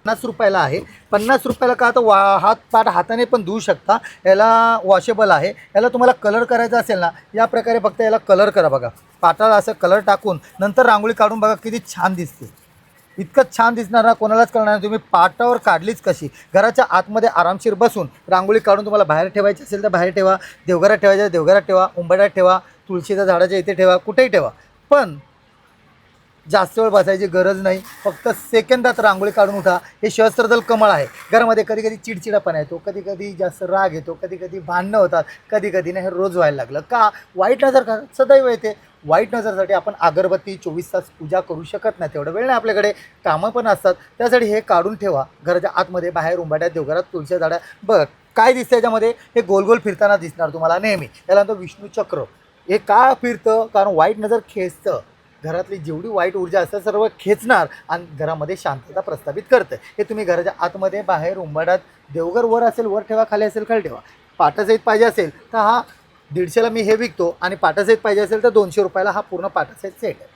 ₹50 आहे. ₹50 का तर हात हाताने पण धुवू शकता. याला वॉशेबल आहे. याला तुम्हाला कलर करायचा असेल ना, या प्रकारे फक्त याला कलर करा बघा. पाटाला असं कलर टाकून नंतर रांगोळी काढून बघा किती छान दिसते. इतकं छान दिसणार ना, कोणालाच कळणार नाही तुम्ही पाटावर काढलीच कशी. घराच्या आतमध्ये आरामशीर बसून रांगोळी काढून तुम्हाला बाहेर ठेवायची असेल तर बाहेर ठेवा, देवघरात ठेवायचं देवघरात ठेवा, उंबरठ्यात ठेवा, तुळशीच्या झाडाच्या इथे ठेवा, कुठेही ठेवा. पण जास्त वेळ बसायची गरज नाही. फक्त सेकंदात रांगोळी काढून उठा. हे सहस्त्रदल कमळ आहे. घरामध्ये कधी कधी चिडचिडापणा येतो, कधी कधी जास्त राग येतो, कधी कधी भांडणं होतात, कधी कधी नाही, हे रोज व्हायला लागलं का वाईट नजर का सदैव येते. वाईट नजरसाठी आपण अगरबत्ती 24 तास पूजा करू शकत नाही, तेवढं वेळ नाही आपल्याकडे, कामं पण असतात. त्यासाठी हे काढून ठेवा घराच्या आतमध्ये, बाहेर उंबरठ्यात, देवघरात, तुळशीच्या झाडा. बघ काय दिसतं याच्यामध्ये, हे गोल गोल फिरताना दिसणार तुम्हाला नेहमी. याला म्हणतो विष्णू चक्र. हे का फिरतं, कारण वाईट नजर खेचतं. घरातली जेवढी वाईट ऊर्जा असते सर्व खेचणार आणि घरामध्ये शांतता प्रस्थापित करतं. हे तुम्ही घराच्या आतमध्ये, बाहेर, उंबरठ्यात, देवघर वर असेल वर ठेवा, खाली असेल खाली ठेवा. पाटासहित पाहिजे असेल तर हा 150ला मी हे विकतो, आणि पाटासहित पाहिजे असेल तर ₹200 हा पूर्ण पाटासहित सेट आहे.